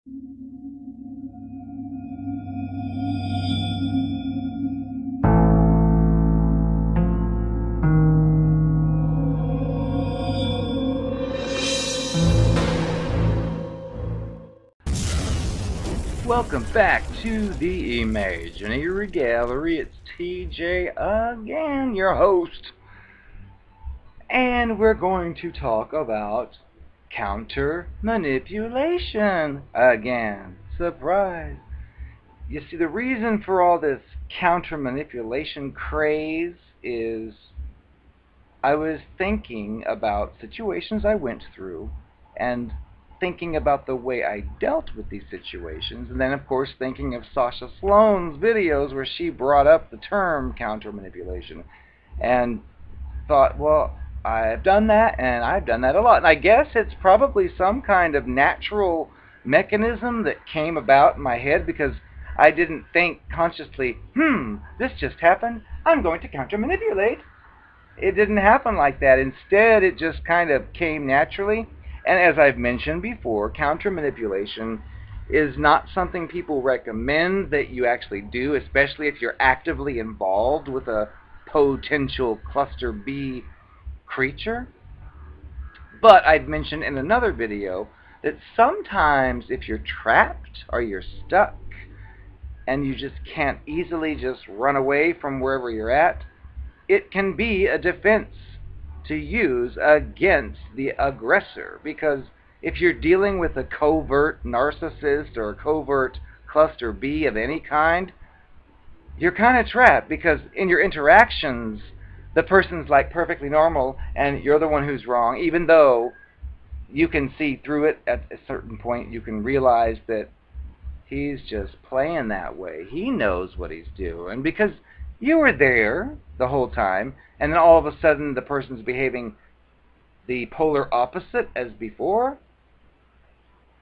Welcome back to the Imaginary Gallery. It's TJ again, your host. And we're going to talk about counter manipulation again. Surprise. You see, the reason for all this counter manipulation craze is I was thinking about situations I went through and thinking about the way I dealt with these situations, and then of course thinking of Sasha Sloan's videos where she brought up the term counter manipulation and thought, well, I've done that and I've done that a lot. And I guess it's probably some kind of natural mechanism that came about in my head because I didn't think consciously, this just happened, I'm going to counter manipulate. It didn't happen like that. Instead, it just kind of came naturally. And as I've mentioned before, counter manipulation is not something people recommend that you actually do, especially if you're actively involved with a potential cluster B creature. But I'd mentioned in another video that sometimes if you're trapped or you're stuck and you just can't easily just run away from wherever you're at, it can be a defense to use against the aggressor, because if you're dealing with a covert narcissist or a covert cluster B of any kind, you're kind of trapped because in your interactions, the person's like perfectly normal and you're the one who's wrong, even though you can see through it at a certain point. You can realize that he's just playing that way. He knows what he's doing because you were there the whole time, and then all of a sudden the person's behaving the polar opposite as before,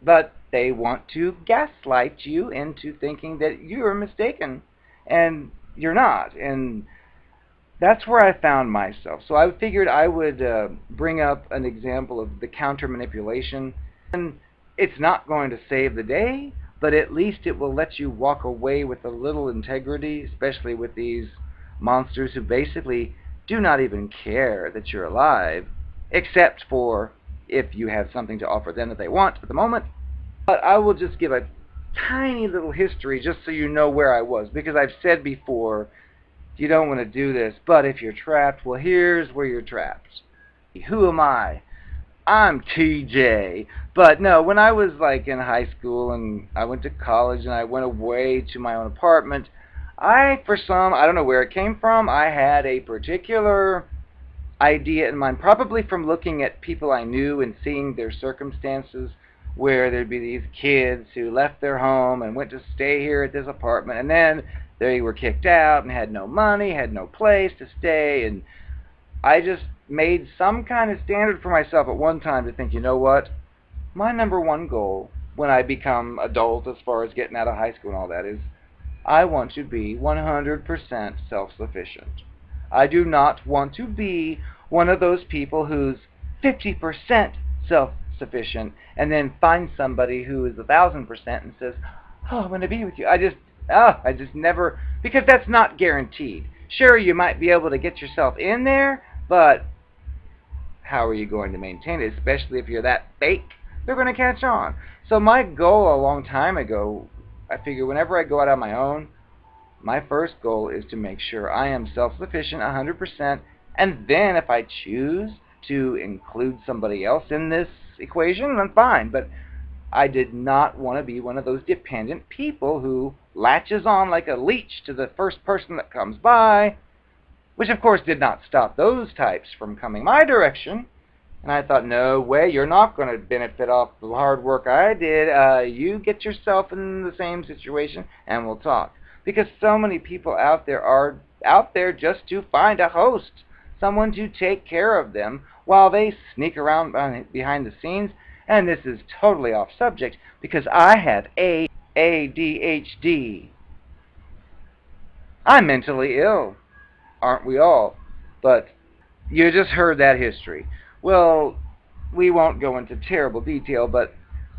but they want to gaslight you into thinking that you're mistaken, and you're not. And that's where I found myself. So I figured I would bring up an example of the counter manipulation. And it's not going to save the day, but at least it will let you walk away with a little integrity, especially with these monsters who basically do not even care that you're alive, except for if you have something to offer them that they want at the moment. But I will just give a tiny little history just so you know where I was, because I've said before, you don't want to do this, but if you're trapped, well, here's where you're trapped. Who am I? I'm TJ. But no, when I was like in high school and I went to college and I went away to my own apartment, I don't know where it came from, I had a particular idea in mind, probably from looking at people I knew and seeing their circumstances, where there'd be these kids who left their home and went to stay here at this apartment, and then they were kicked out and had no money, had no place to stay, and I just made some kind of standard for myself at one time to think, you know what, my number one goal when I become adult, as far as getting out of high school and all that, is I want to be 100% self-sufficient. I do not want to be one of those people who's 50% self-sufficient and then find somebody who is 1,000% and says, oh, I want to be with you. I just never, because that's not guaranteed. Sure, you might be able to get yourself in there, but how are you going to maintain it, especially if you're that fake? They're going to catch on. So my goal a long time ago, I figure whenever I go out on my own, my first goal is to make sure I am self-sufficient 100%, and then if I choose to include somebody else in this equation, then fine. But I did not want to be one of those dependent people who latches on like a leech to the first person that comes by, which of course did not stop those types from coming my direction. And I thought, no way, you're not going to benefit off the hard work I did. You get yourself in the same situation and we'll talk. Because so many people out there are out there just to find a host, someone to take care of them while they sneak around behind the scenes. And this is totally off subject because I have ADHD. I'm mentally ill, aren't we all? But you just heard that history. Well, we won't go into terrible detail, but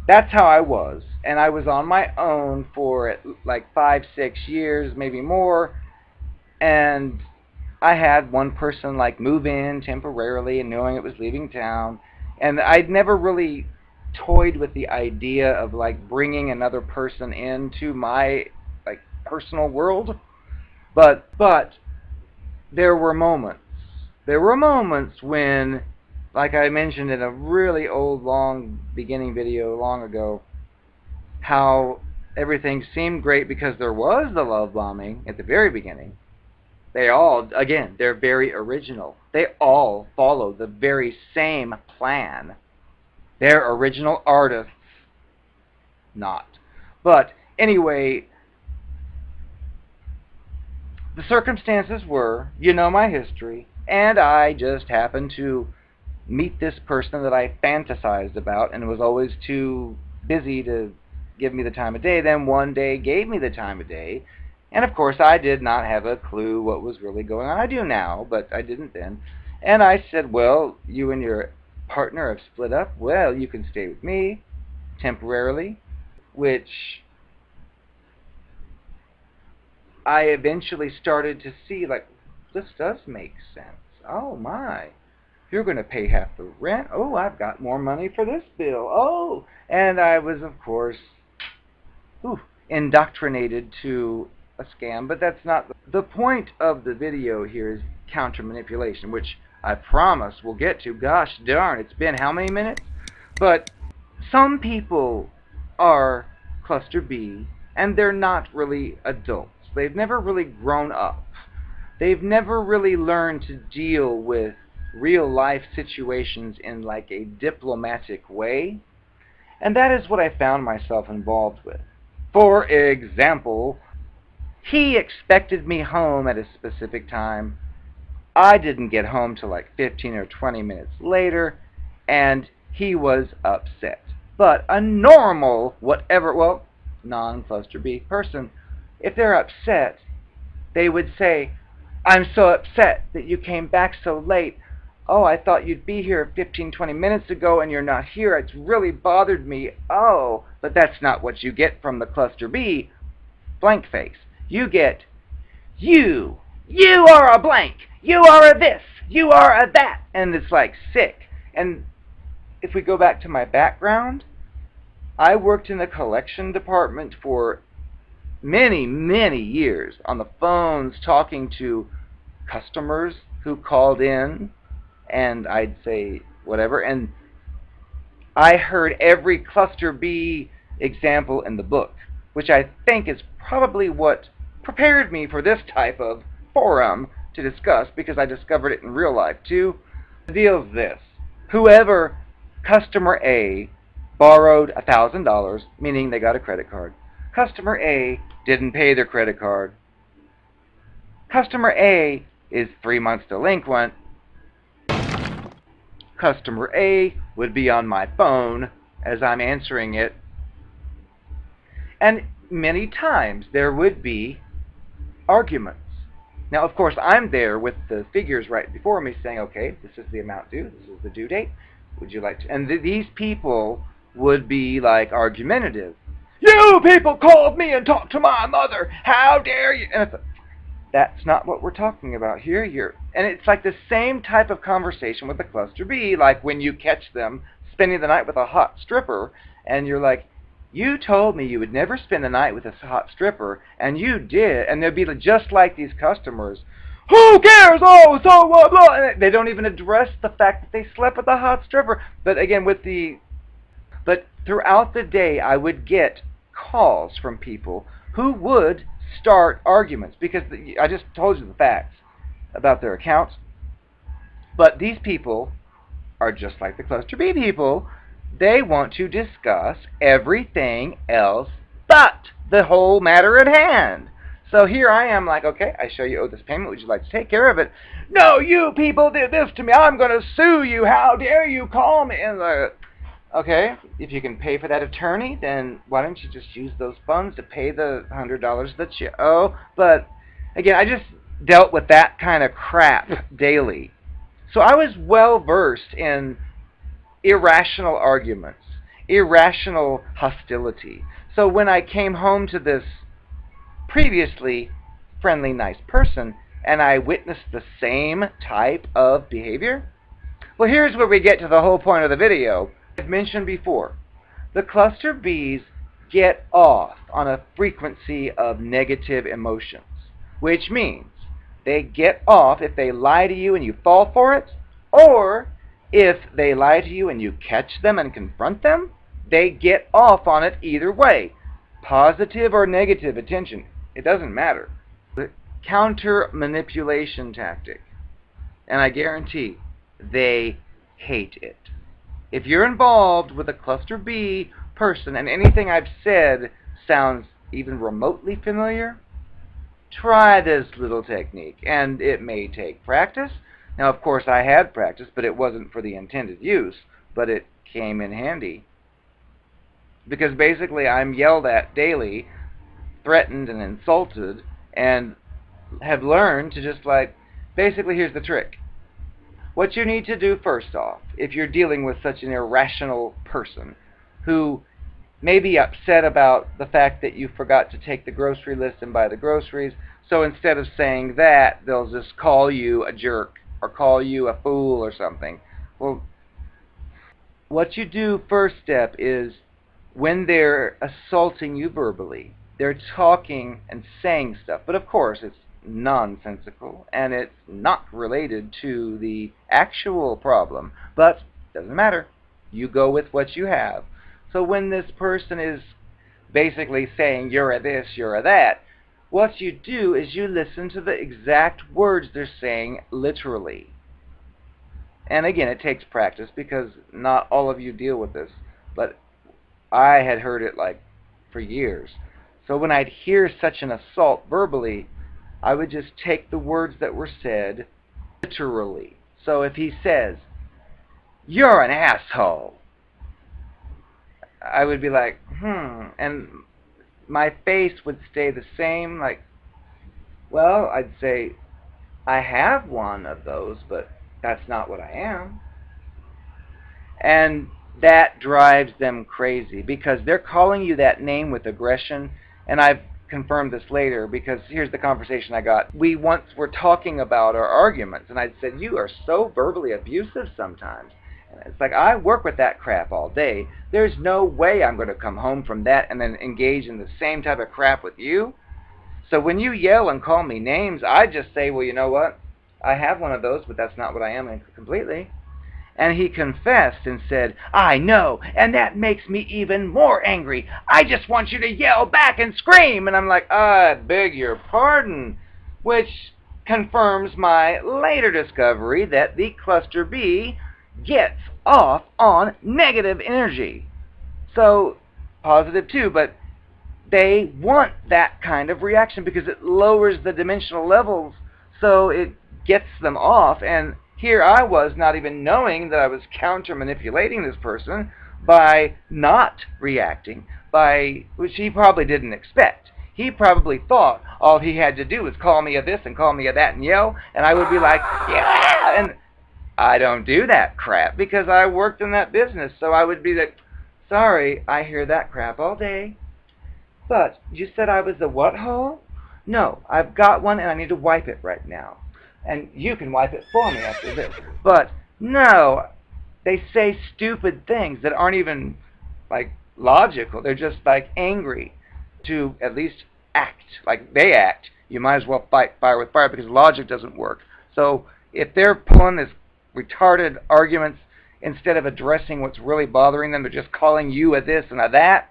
That's how I was. And I was on my own for like 5, 6 years, maybe more. And I had one person like move in temporarily and knowing it was leaving town. And I'd never really toyed with the idea of like bringing another person into my like personal world. But there were moments. There were moments when, like I mentioned in a really old, long beginning video long ago, how everything seemed great because there was the love bombing at the very beginning. They all, again, they're very original. They all follow the very same plan. They're original artists, not. But anyway, the circumstances were, you know my history, and I just happened to meet this person that I fantasized about and was always too busy to give me the time of day. Then one day gave me the time of day, and of course I did not have a clue what was really going on. I do now, but I didn't then. And I said, well, you and your partner have split up. Well, you can stay with me temporarily, which I eventually started to see, like, this does make sense. Oh my, you're going to pay half the rent. Oh, I've got more money for this bill. Oh, and I was, of course, indoctrinated to a scam. But that's not the point of the video here. Is counter manipulation, which I promise we'll get to. Gosh darn, it's been how many minutes? But some people are cluster B, and they're not really adults. They've never really grown up. They've never really learned to deal with real life situations in like a diplomatic way. And that is what I found myself involved with. For example, he expected me home at a specific time. I didn't get home till like 15 or 20 minutes later, and he was upset. But a normal, whatever, well, non-cluster B person, if they're upset, they would say, I'm so upset that you came back so late. Oh, I thought you'd be here 15, 20 minutes ago and you're not here. It's really bothered me. Oh, but that's not what you get from the cluster B blank face. You get, you are a blank. You are a this. You are a that. And it's like sick. And if we go back to my background, I worked in the collection department for many, many years on the phones talking to customers who called in, and I'd say whatever, and I heard every cluster B example in the book, which I think is probably what prepared me for this type of forum to discuss, because I discovered it in real life too. The deal is this: whoever customer A borrowed $1,000, meaning they got a credit card. Customer A didn't pay their credit card. Customer A is 3 months delinquent. Customer A would be on my phone as I'm answering it. And many times there would be arguments. Now, of course, I'm there with the figures right before me saying, okay, this is the amount due, this is the due date, would you like to... And these people would be like argumentative. You people called me and talked to my mother. How dare you? And that's not what we're talking about here. And it's like the same type of conversation with the cluster B, like when you catch them spending the night with a hot stripper, and you're like, you told me you would never spend the night with a hot stripper, and you did. And they'll be just like these customers. Who cares? Oh, so blah, blah. And they don't even address the fact that they slept with a hot stripper. But again, but throughout the day, I would get calls from people who would start arguments, because I just told you the facts about their accounts. But these people are just like the cluster B people. They want to discuss everything else but the whole matter at hand. So here I am like, okay, I show you owe this payment. Would you like to take care of it? No, you people did this to me. I'm going to sue you. How dare you call me? And okay, if you can pay for that attorney, then why don't you just use those funds to pay the $100 that you owe? But again, I just dealt with that kind of crap daily. So I was well versed in irrational arguments. irrational hostility. So when I came home to this previously friendly, nice person, and I witnessed the same type of behavior, well, here's where we get to the whole point of the video. I've mentioned before, the cluster Bs get off on a frequency of negative emotions, which means they get off if they lie to you and you fall for it, or if they lie to you and you catch them and confront them, they get off on it either way. Positive or negative attention, it doesn't matter. The counter manipulation tactic, and I guarantee they hate it. If you're involved with a cluster B person and anything I've said sounds even remotely familiar, try this little technique, and it may take practice. Now, of course, I had practice, but it wasn't for the intended use, but it came in handy. Because basically I'm yelled at daily, threatened and insulted, and have learned to just basically here's the trick. What you need to do first off, if you're dealing with such an irrational person who may be upset about the fact that you forgot to take the grocery list and buy the groceries, so instead of saying that, they'll just call you a jerk or call you a fool or something. Well, what you do first step is when they're assaulting you verbally, they're talking and saying stuff, but of course it's nonsensical and it's not related to the actual problem, but doesn't matter. You go with what you have. So when this person is basically saying you're a this, you're a that, what you do is you listen to the exact words they're saying literally. And again, it takes practice because not all of you deal with this, but I had heard it for years. So when I'd hear such an assault verbally, I would just take the words that were said literally. So if he says, "You're an asshole," I would be like, and my face would stay the same, well, I'd say, I have one of those, but that's not what I am. And that drives them crazy because they're calling you that name with aggression, and I've confirmed this later because here's the conversation I got. We once were talking about our arguments, and I said, "You are so verbally abusive sometimes." And it's I work with that crap all day. There's no way I'm going to come home from that and then engage in the same type of crap with you. So when you yell and call me names, I just say, well, you know what? I have one of those, but that's not what I am completely. And he confessed and said, "I know, and that makes me even more angry. I just want you to yell back and scream." And I'm like, "I beg your pardon," which confirms my later discovery that the cluster B gets off on negative energy. So, positive too, but they want that kind of reaction because it lowers the dimensional levels, so it gets them off. And here I was not even knowing that I was counter-manipulating this person by not reacting, which he probably didn't expect. He probably thought all he had to do was call me a this and call me a that and yell, and I would be like, "Yeah!" And I don't do that crap because I worked in that business, so I would be like, "Sorry, I hear that crap all day. But you said I was a what hole? No, I've got one and I need to wipe it right now. And you can wipe it for me after this." But no, they say stupid things that aren't even logical. They're just angry to at least act like they act. You might as well fight fire with fire because logic doesn't work. So if they're pulling this retarded arguments instead of addressing what's really bothering them, they're just calling you a this and a that.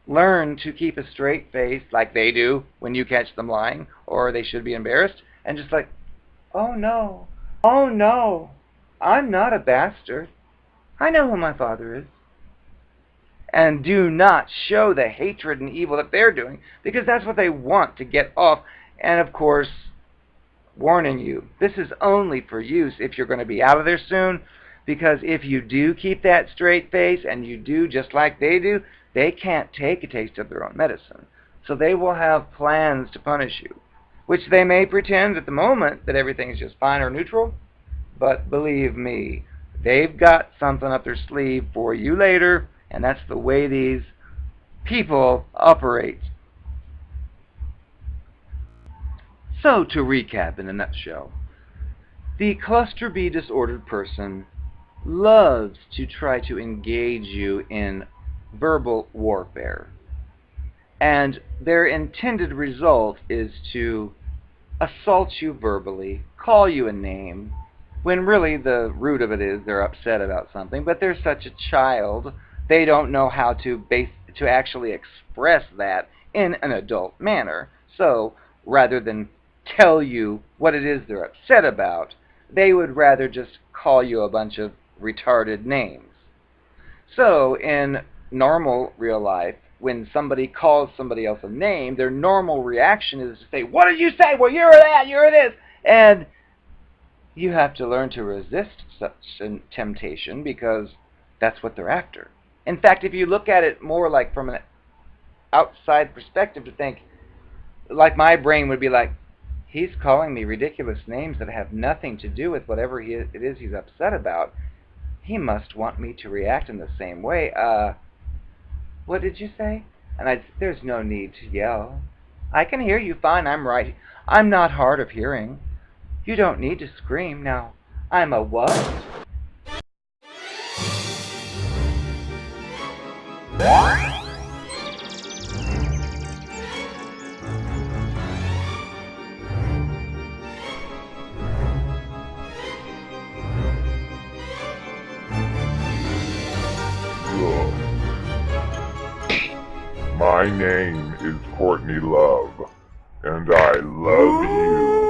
Learn to keep a straight face like they do when you catch them lying, or they should be embarrassed, and just "Oh no, I'm not a bastard. I know who my father is." And do not show the hatred and evil that they're doing, because that's what they want to get off. And of course, warning you, this is only for use if you're going to be out of there soon, because if you do keep that straight face and you do just like they do, they can't take a taste of their own medicine. So they will have plans to punish you, which they may pretend at the moment that everything is just fine or neutral, but believe me, they've got something up their sleeve for you later, and that's the way these people operate. So, to recap in a nutshell, the cluster B disordered person loves to try to engage you in verbal warfare. And their intended result is to assault you verbally, call you a name, when really the root of it is they're upset about something, but they're such a child, they don't know how to actually express that in an adult manner. So, rather than tell you what it is they're upset about, they would rather just call you a bunch of retarded names. So, in normal real life, when somebody calls somebody else a name, their normal reaction is to say, "What did you say? Well, you're that, you're this." And you have to learn to resist such a temptation because that's what they're after. In fact, if you look at it more like from an outside perspective, to think, like my brain would be like, he's calling me ridiculous names that have nothing to do with whatever it is he's upset about. He must want me to react in the same way. What did you say? And there's no need to yell. I can hear you fine, I'm right. I'm not hard of hearing. You don't need to scream. Now, I'm a what? My name is Courtney Love, and I love you.